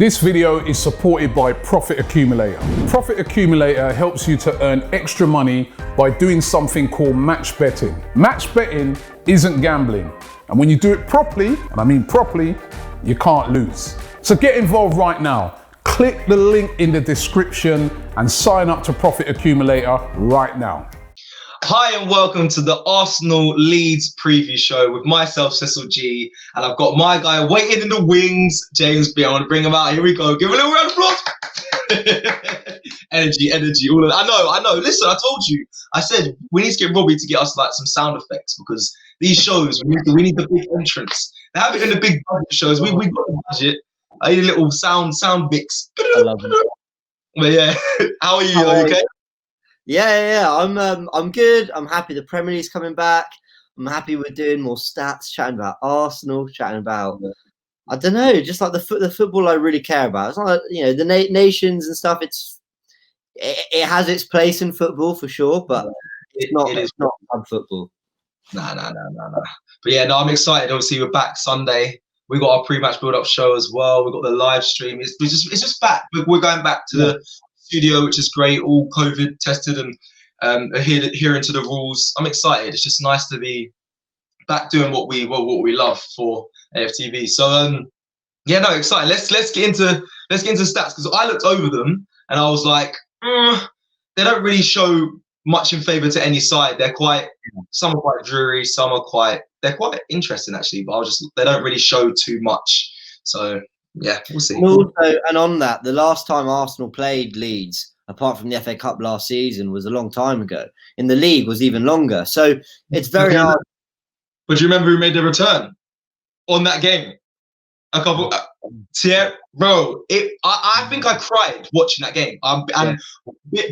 This video is supported by Profit Accumulator. Profit Accumulator helps you to earn extra money by doing something called match betting. Match betting isn't gambling. And when you do it properly, and I mean properly, you can't lose. So get involved right now. Click the link in the description and sign up to Profit Accumulator right now. Hi and welcome to the Arsenal Leeds preview show with myself, Cecil G, and I've got my guy waiting in the wings, James B. I want to bring him out. Here we go. Give him a little round of applause. energy, all of that. I know. Listen, I told you. I said we need to get Robbie to get us like some sound effects because these shows we need the big entrance. They have it in the big budget shows. We got the budget. I need a little sound mix. I love it. But yeah, how are you? Are you okay? Yeah. I'm good. I'm happy the Premier League's coming back. I'm happy we're doing more stats, chatting about Arsenal, chatting about I don't know, just like the football I really care about. It's not like, the nations and stuff. It has its place in football for sure, but it's not fun football. No. But yeah, I'm excited. Obviously, we're back Sunday. We got our pre-match build-up show as well. We got the live stream. It's just back. We're going back to the studio, which is great, all COVID tested and adhering to the rules. I'm excited. It's just nice to be back doing what we love for AFTV. So excited. Let's get into stats because I looked over them and I was like, they don't really show much in favour to any side. Some are quite dreary, they're quite interesting actually, but they don't really show too much. So yeah, we'll see. And on that, the last time Arsenal played Leeds, apart from the FA Cup last season, was a long time ago. In the league was even longer. So it's very hard. But do you remember who made the return on that game? A couple, bro. I think I cried watching that game.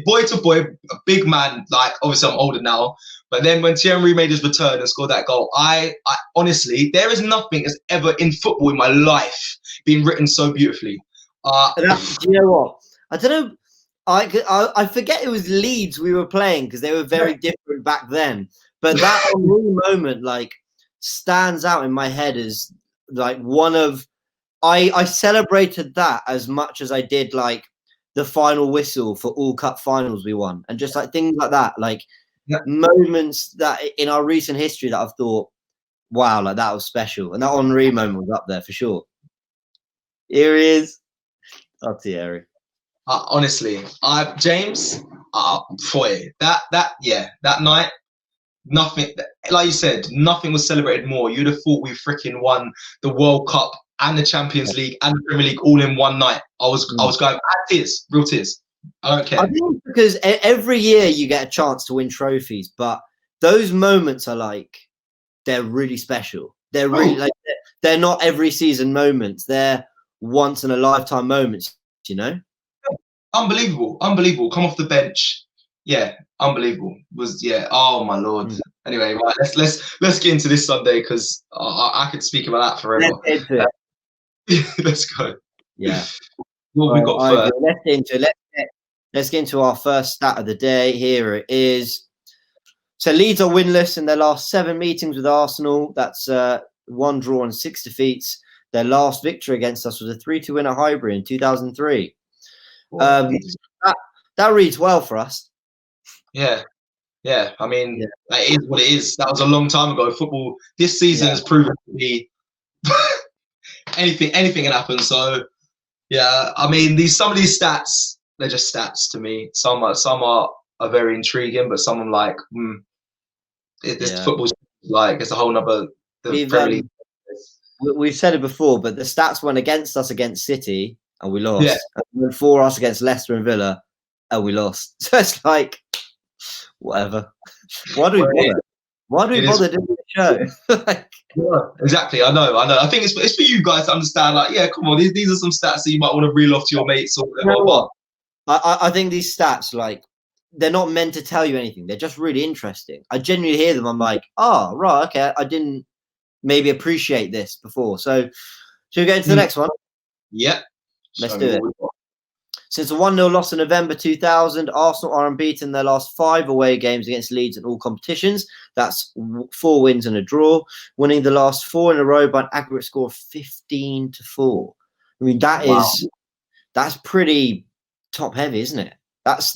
Boy to boy, a big man. Like obviously I'm older now, but then when Pierre-Emerick made his return and scored that goal, I honestly, there is nothing that's ever in football in my life been written so beautifully. Do you know what? I don't know. I forget it was Leeds we were playing because they were very different back then. But that moment stands out in my head as one of. I celebrated that as much as I did the final whistle for all cup finals we won, and just things like that, moments that in our recent history that I've thought, wow, that was special, and that Henry moment was up there for sure. Here he is, Thierry. Honestly, James, that night. Nothing, like you said, nothing was celebrated more. You'd have thought we freaking won the World Cup and the Champions League and the Premier League all in one night. I was going tears, real tears. I don't care. I think because every year you get a chance to win trophies, but those moments are they're really special. They're really they're not every season moments. They're once in a lifetime moments. Unbelievable. Come off the bench. Yeah, unbelievable. Oh my lord. Anyway, right, let's get into this Sunday because I could speak about that forever. Let's go. Yeah. What we got first? Let's get into our first stat of the day. Here it is. So Leeds are winless in their last 7 meetings with Arsenal. That's 1 draw and 6 defeats. Their last victory against us was a 3-2 win at Highbury in 2003. That reads well for us. Yeah. I mean, that is what it is. That was a long time ago. Football this season has proven to be anything can happen. So yeah, I mean, some of these stats, they're just stats to me. Some are very intriguing, but some I'm like, this football's it's a whole nother. We've said it before, but the stats went against us against City and we lost. And went for us against Leicester and Villa and we lost. So it's whatever. Why do we bother doing the show? Exactly. I know. I think it's for you guys to understand. Come on. These are some stats that you might want to reel off to your mates or whatever. You know what? I think these stats, they're not meant to tell you anything. They're just really interesting. I genuinely hear them. I'm like, oh, right, okay. I didn't maybe appreciate this before. So, should we go into the next one? Yep. Let's do it. Since a 1-0 loss in November 2000, Arsenal are unbeaten in their last 5 away games against Leeds in all competitions. That's 4 wins and a draw, winning the last 4 in a row by an aggregate score of 15-4. I mean, that is that's pretty top heavy, isn't it? That's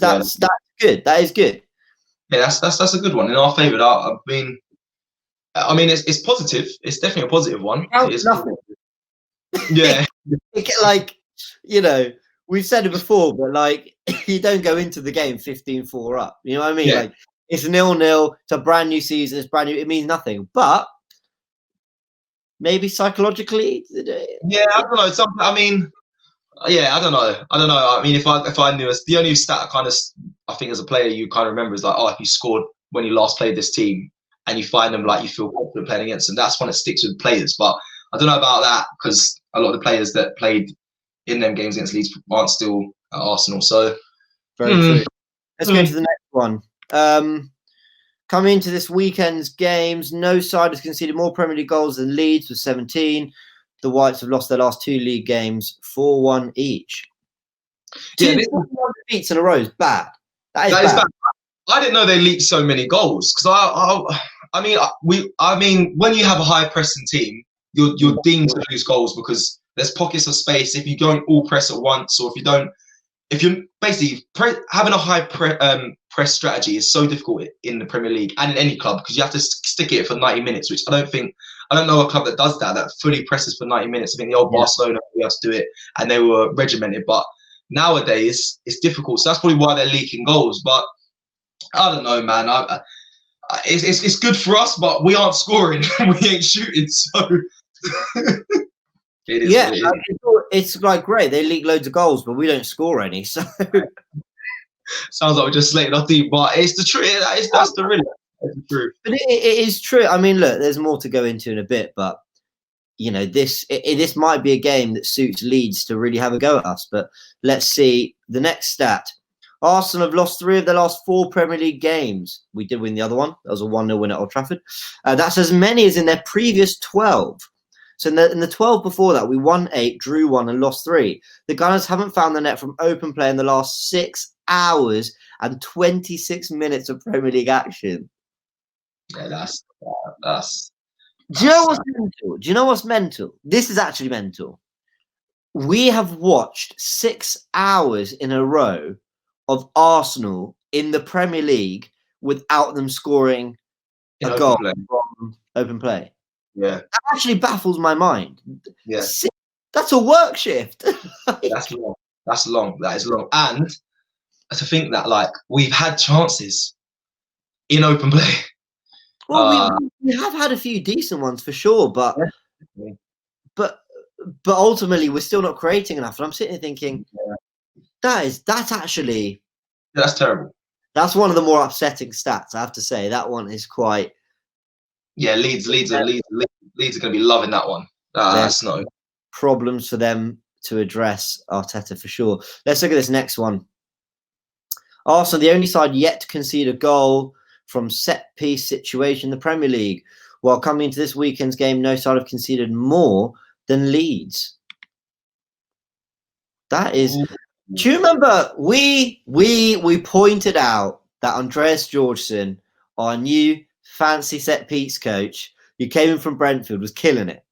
good. That is good. Yeah, that's a good one in our favour. I mean, it's positive. It's definitely a positive one. It is nothing. Yeah. Like, we've said it before, but like, you don't go into the game 15-4 up. You know what I mean? Yeah. Like, it's 0-0. It's a brand new season. It's brand new. It means nothing. But maybe psychologically, yeah, I don't know. I mean, yeah, I don't know. I mean, if I knew the only stat I think as a player you kind of remember is like, oh, if you scored when you last played this team and you find them, like, you feel confident playing against them, that's when it sticks with players. But I don't know about that because a lot of the players that played in them games against Leeds aren't still at Arsenal. So very true. Let's go to the next one. Coming into this weekend's games, no side has conceded more Premier League goals than Leeds with 17. The Whites have lost their last 2 league games 4-1 each. Yeah, 2 defeats in a row is bad. That is bad. I didn't know they leaked so many goals because I mean, when you have a high pressing team, you're deemed to lose goals because there's pockets of space. If you don't all press at once, or if you're basically having a high press strategy is so difficult in the Premier League and in any club because you have to stick it for 90 minutes, which I don't know a club that does that fully presses for 90 minutes. I think the old Barcelona, we had to do it and they were regimented, but nowadays it's difficult. So that's probably why they're leaking goals. But I don't know, man. It's good for us, but we aren't scoring. We ain't shooting, so it is. Yeah, it's like great. They leak loads of goals, but we don't score any. So sounds like we're just slating our team, but it's the truth. That's the truth. But it is true. I mean, look, there's more to go into in a bit, but this might be a game that suits Leeds to really have a go at us. But let's see the next stat. Arsenal have lost 3 of their last 4 Premier League games. We did win the other one. That was a 1-0 win at Old Trafford. That's as many as in their previous 12. So in the 12 before that, we won 8, drew 1, and lost 3. The Gunners haven't found the net from open play in the last 6 hours and 26 minutes of Premier League action. Yeah, that's. Do you know what's mental? Do you know what's mental? This is actually mental. We have watched 6 hours in a row of Arsenal in the Premier League without them scoring a goal from open play. Yeah, that actually baffles my mind. Yeah, that's a work shift. That's long. That's long. That is long. And to think that, like, we've had chances in open play. Well, we have had a few decent ones for sure, but ultimately we're still not creating enough. And I'm sitting there thinking, that's actually that's terrible. That's one of the more upsetting stats, I have to say. That one is quite. Yeah, Leeds are going to be loving that one. That's not problems for them to address, Arteta for sure. Let's look at this next one. Arsenal, the only side yet to concede a goal from set piece situation in the Premier League. While coming into this weekend's game, no side have conceded more than Leeds. That is. Do you remember we pointed out that Andreas Georgeson, our new fancy set piece coach, who came in from Brentford, was killing it.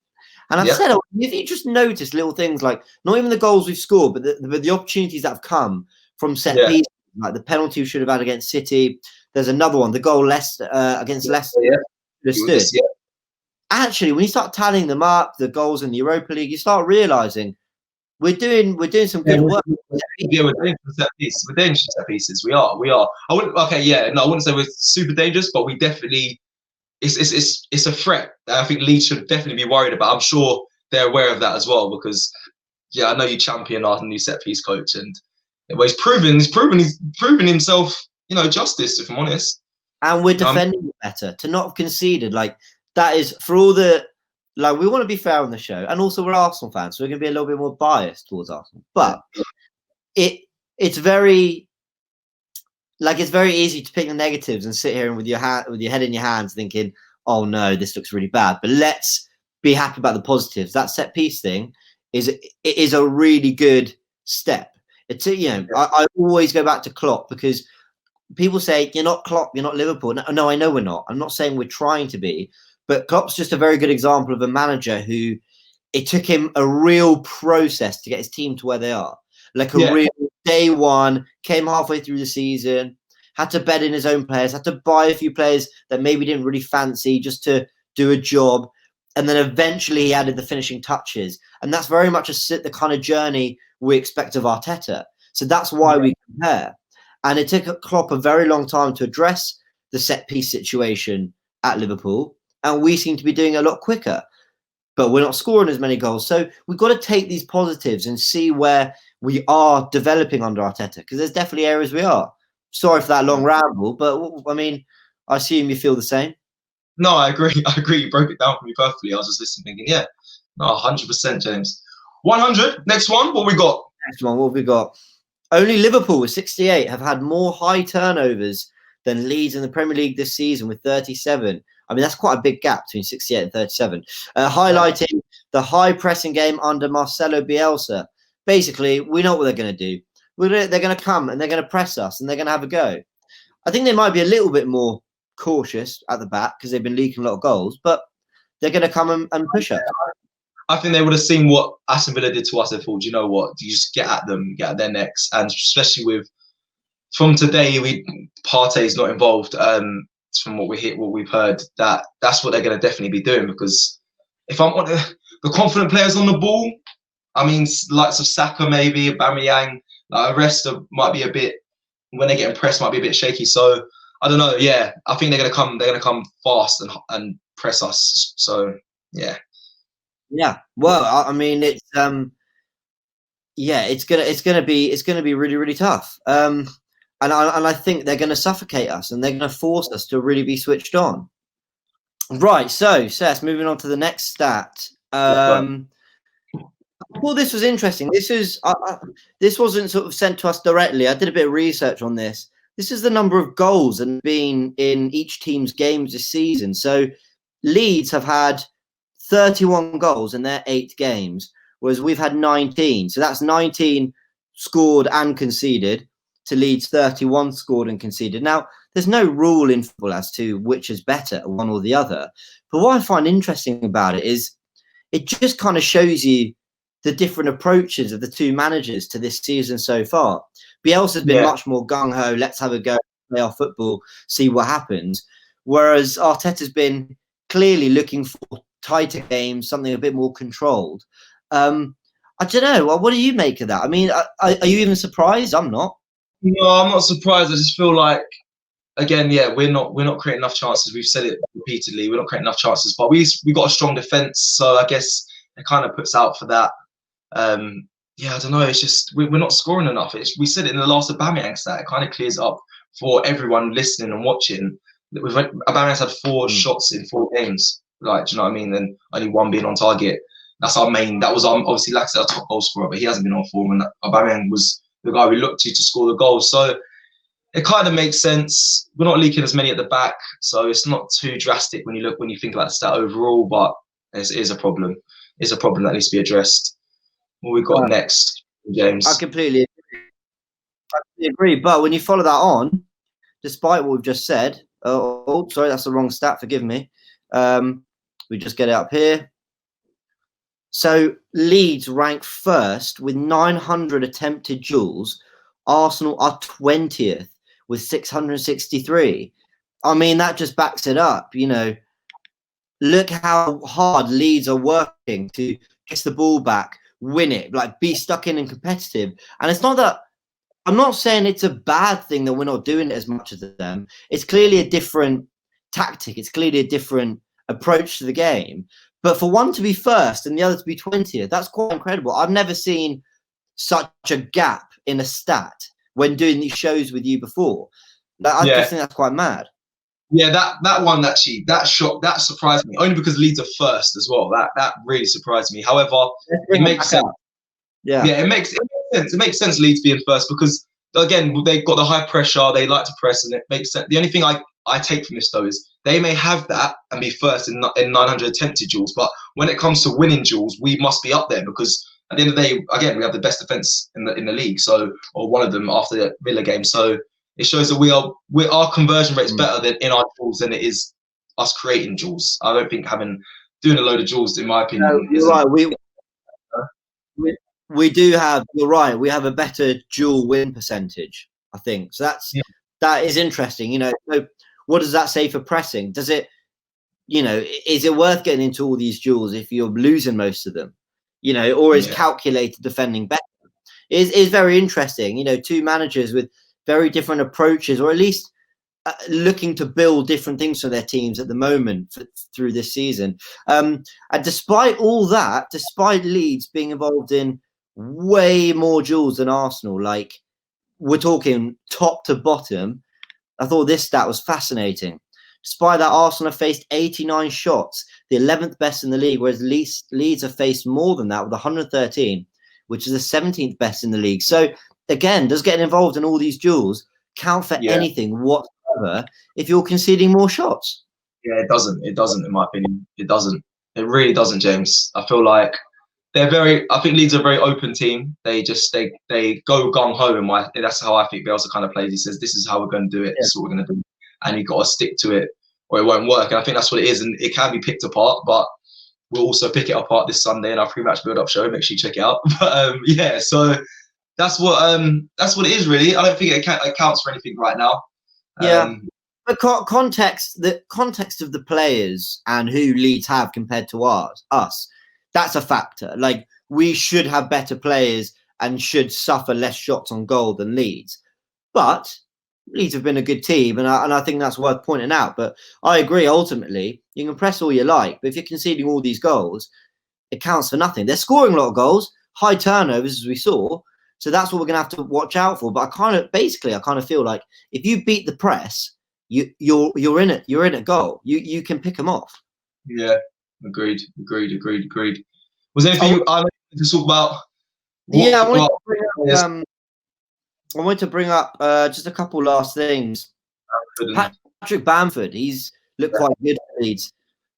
And I've said, if you just notice little things like not even the goals we've scored, but the opportunities that have come from set pieces, like the penalty we should have had against City. There's another one, the goal against Leicester. Actually, when you start tallying them up, the goals in the Europa League, you start realizing we're doing some good work. Yeah, we're doing set pieces. We're doing set pieces. We are. I wouldn't say we're super dangerous, but we definitely. It's a threat that I think Leeds should definitely be worried about. I'm sure they're aware of that as well because, I know you champion our new set piece coach, and he's proven himself, justice, if I'm honest. And we're defending it better to not have conceded. Like, that is for all the. Like, we want to be fair on the show, and also we're Arsenal fans, so we're going to be a little bit more biased towards Arsenal. But it's very easy to pick the negatives and sit here and with your head in your hands, thinking, "Oh no, this looks really bad." But let's be happy about the positives. That set piece thing is a really good step. It's I always go back to Klopp because people say you're not Klopp, you're not Liverpool. No, I know we're not. I'm not saying we're trying to be. But Klopp's just a very good example of a manager who it took him a real process to get his team to where they are. like a real day one, came halfway through the season, had to bet in his own players, had to buy a few players that maybe didn't really fancy just to do a job. And then eventually he added the finishing touches. And that's very much the kind of journey we expect of Arteta. So that's why we compare. And it took Klopp a very long time to address the set-piece situation at Liverpool. And we seem to be doing it a lot quicker. But we're not scoring as many goals. So we've got to take these positives and see where we are developing under Arteta. Because there's definitely areas we are. Sorry for that long ramble. But, I mean, I assume you feel the same. No, I agree. I agree. You broke it down for me perfectly. I was just listening thinking, yeah, no, 100%, James. 100. Next one. What we got? Next one. What have we got? Only Liverpool with 68 have had more high turnovers than Leeds in the Premier League this season with 37. I mean, that's quite a big gap between 68 and 37. Highlighting the high pressing game under Marcelo Bielsa. Basically, we know what they're going to do. They're going to come and they're going to press us and they're going to have a go. I think they might be a little bit more cautious at the back because they've been leaking a lot of goals, but they're going to come and push us. I think they would have seen what Aston Villa did to us and thought, you know what, you just get at them, get at their necks. And especially with, from today, Partey's not involved. From what we've heard, that's what they're going to definitely be doing. Because if I'm on the confident players on the ball, I mean, likes of Saka, maybe Aubameyang, the rest might be a bit, when they get pressed, might be a bit shaky. So I don't know. Yeah, I think they're going to come. They're going to come fast and press us. So yeah. Yeah. Well, I mean, it's gonna be really, really tough. And I think they're going to suffocate us and they're going to force us to really be swithed on. Right. So, Seth, moving on to the next stat. Well, this was interesting. This wasn't sort of sent to us directly. I did a bit of research on this. This is the number of goals and been in each team's games this season. So Leeds have had 31 goals in their 8 games, whereas we've had 19. So that's 19 scored and conceded to Leeds 31 scored and conceded. Now, there's no rule in football as to which is better, one or the other. But what I find interesting about it is it just kind of shows you the different approaches of the two managers to this season so far. Bielsa's been much more gung-ho, let's have a go, play our football, see what happens. Whereas Arteta's been clearly looking for tighter games, something a bit more controlled. I don't know. What do you make of that? I mean, are you even surprised? I'm not. No, I'm not surprised. I just feel like, again, we're not creating enough chances. We've said it repeatedly. We're not creating enough chances, but we got a strong defense, so I guess it kind of puts out for that. I don't know. It's just we're not scoring enough. We said it in the last Aubameyang stat. It kind of clears up for everyone listening and watching. Aubameyang's had 4 shots in 4 games. Like, do you know what I mean? And only 1 being on target. That's our main. That was obviously like I said, our top goal scorer, but he hasn't been on form. And Aubameyang was the guy we looked to score the goals. So it kind of makes sense. We're not leaking as many at the back, so it's not too drastic when you think about the stat overall. But it is a problem. It's a problem that needs to be addressed. What we got next, James? I completely agree. But when you follow that on, despite what we've just said, sorry, that's the wrong stat. Forgive me. We just get it up here. So Leeds rank first with 900 attempted duels. Arsenal are 20th with 663. I mean, that just backs it up. You know, look how hard Leeds are working to get the ball back, win it, like be stuck in and competitive. And it's not that I'm not saying it's a bad thing that we're not doing it as much as them. It's clearly a different tactic. It's clearly a different approach to the game. But for one to be first and the other to be 20th, that's quite incredible. I've never seen such a gap in a stat when doing these shows with you before. I just think that's quite mad. Yeah, that one actually, that surprised me. Only because Leeds are first as well. That really surprised me. However, it makes sense. Yeah, it makes sense. It makes sense Leeds being first because again they've got the high pressure. They like to press, and it makes sense. The only thing I take from this though is they may have that and be first in 900 attempted duels, but when it comes to winning duels, we must be up there because at the end of the day, again, we have the best defense in the league. So, or one of them after the Villa game. So it shows that our conversion rate is better than in our duels than it is us creating duels. I don't think doing a load of duels, in my opinion, you're right. we do have. You're right. We have a better dual win percentage, I think. So that is interesting. You know, so what does that say for pressing? Does it, you know, is it worth getting into all these duels if you're losing most of them? You know, or is calculated defending better? Is very interesting. You know, two managers with very different approaches, or at least looking to build different things for their teams at the moment through this season. And despite all that, despite Leeds being involved in way more duels than Arsenal, like we're talking top to bottom, I thought this stat was fascinating. Despite that, Arsenal have faced 89 shots, the 11th best in the league, whereas Leeds have faced more than that with 113, which is the 17th best in the league. So again, does getting involved in all these duels count for anything whatsoever if you're conceding more shots? Yeah, it doesn't. It doesn't, in my opinion. It doesn't. It really doesn't, James. I feel like I think Leeds are a very open team. They go gung ho, and that's how I think Bielsa kind of plays. He says, "This is how we're going to do it. This is what we're going to do," and you've got to stick to it, or it won't work. And I think that's what it is, and it can be picked apart. But we'll also pick it apart this Sunday in our pre-match build-up show. Make sure you check it out. But so that's what it is, really. I don't think it counts for anything right now. The context of the players and who Leeds have compared to us, that's a factor. Like, we should have better players and should suffer less shots on goal than Leeds. But Leeds have been a good team, and I think that's worth pointing out. But I agree, ultimately, you can press all you like, but if you're conceding all these goals, it counts for nothing. They're scoring a lot of goals, high turnovers, as we saw. So that's what we're going to have to watch out for. But I kind of feel like if you beat the press, you're in it. You're in a goal. You can pick them off. Yeah, agreed. Was there anything I wanted to talk about? I wanted to bring up just a couple last things. Patrick Bamford, he's looked quite good for Leeds.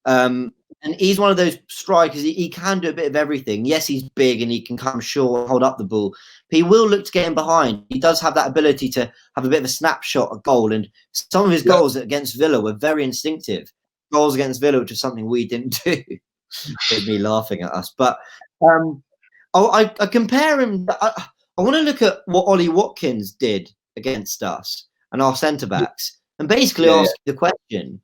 And he's one of those strikers, he can do a bit of everything. Yes, he's big and he can come short, hold up the ball. But he will look to get in behind. He does have that ability to have a bit of a snapshot, a goal. And some of his goals against Villa were very instinctive. Goals against Villa, which is something we didn't do. Made me laughing at us. But I compare him. I want to look at what Ollie Watkins did against us and our centre-backs and basically ask the question,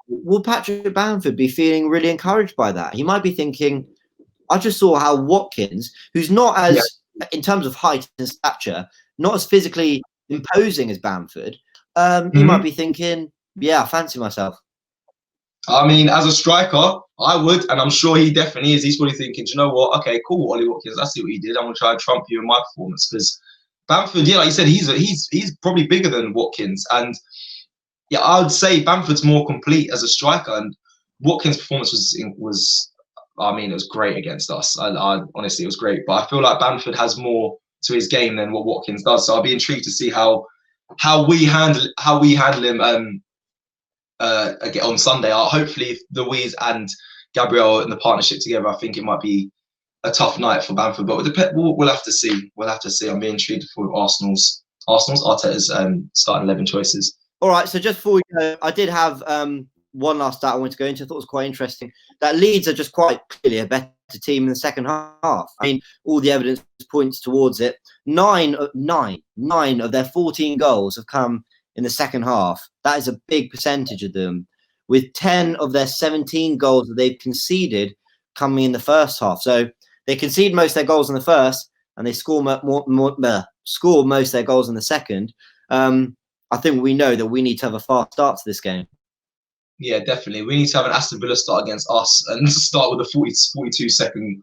will Patrick Bamford be feeling really encouraged by that? He might be thinking, I just saw how Watkins, who's not as, in terms of height and stature, not as physically imposing as Bamford, he might be thinking, I fancy myself. I mean, as a striker, I would, and I'm sure he definitely is. He's probably thinking, do you know what? Okay, cool, Ollie Watkins. I see what he did. I'm gonna try and trump you in my performance because Bamford, like you said, he's probably bigger than Watkins, and I would say Bamford's more complete as a striker, and Watkins' performance was I mean, it was great against us. I honestly, it was great, but I feel like Bamford has more to his game than what Watkins does. So I'll be intrigued to see how we handle him. Again on Sunday. Hopefully Louise and Gabriel in the partnership together, I think it might be a tough night for Bamford, but we'll have to see. I'm being intrigued for Arsenal's Arteta's starting 11 choices. All right, so just before we go, I did have one last stat I wanted to go into. I thought it was quite interesting that Leeds are just quite clearly a better team in the second half. I mean, all the evidence points towards it. Nine of their 14 goals have come in the second half. That is a big percentage of them, with 10 of their 17 goals that they've conceded coming in the first half. So they concede most of their goals in the first, and they score most of their goals in the second. I think we know that we need to have a fast start to this game. Yeah, definitely. We need to have an Aston Villa start against us and start with a 42-second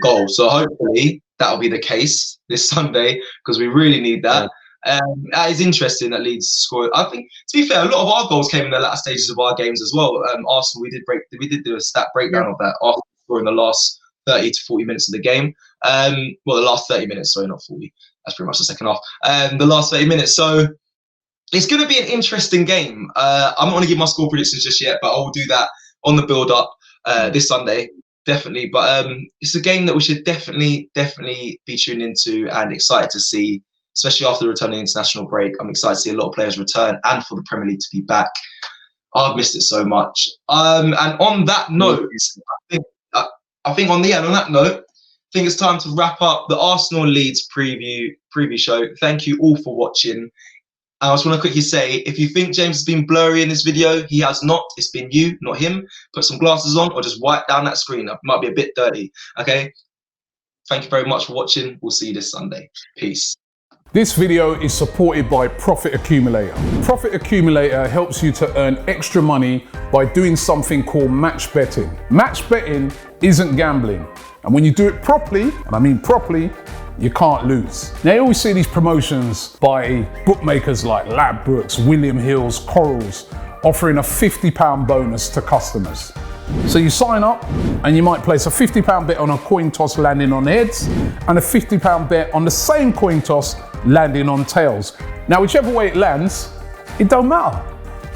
goal. So hopefully that'll be the case this Sunday because we really need that. Yeah. That is interesting that Leeds scored. I think, to be fair, a lot of our goals came in the latter stages of our games as well. Arsenal, we did do a stat breakdown of that. Arsenal scored in the last 30 to 40 minutes of the game. The last 30 minutes, sorry, not 40. That's pretty much the second half. The last 30 minutes. So it's going to be an interesting game. I'm not going to give my score predictions just yet, but I will do that on the build-up this Sunday, definitely. But it's a game that we should definitely be tuned into and excited to see. Especially after the returning international break. I'm excited to see a lot of players return and for the Premier League to be back. I've missed it so much. And on that note, I think on that note, think it's time to wrap up the Arsenal Leeds preview show. Thank you all for watching. I just want to quickly say, if you think James has been blurry in this video, he has not. It's been you, not him. Put some glasses on or just wipe down that screen. It might be a bit dirty, okay? Thank you very much for watching. We'll see you this Sunday. Peace. This video is supported by Profit Accumulator. Profit Accumulator helps you to earn extra money by doing something called match betting. Match betting isn't gambling. And when you do it properly, and I mean properly, you can't lose. Now you always see these promotions by bookmakers like Ladbrokes, William Hill's, Corals, offering a £50 bonus to customers. So you sign up and you might place a £50 bet on a coin toss landing on heads and a £50 bet on the same coin toss landing on tails. Now whichever way it lands, it don't matter,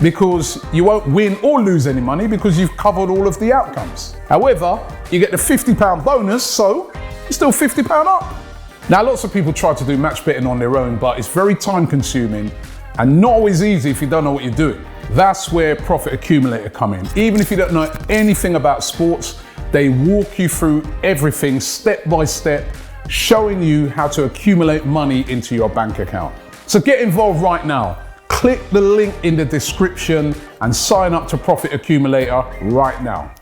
because you won't win or lose any money because you've covered all of the outcomes. However, you get the £50 bonus, so you're still £50 up. Now, lots of people try to do match betting on their own, but it's very time consuming and not always easy if you don't know what you're doing. That's where Profit Accumulator come in. Even if you don't know anything about sports, they walk you through everything step by step, showing you how to accumulate money into your bank account. So get involved right now. Click the link in the description and sign up to Profit Accumulator right now.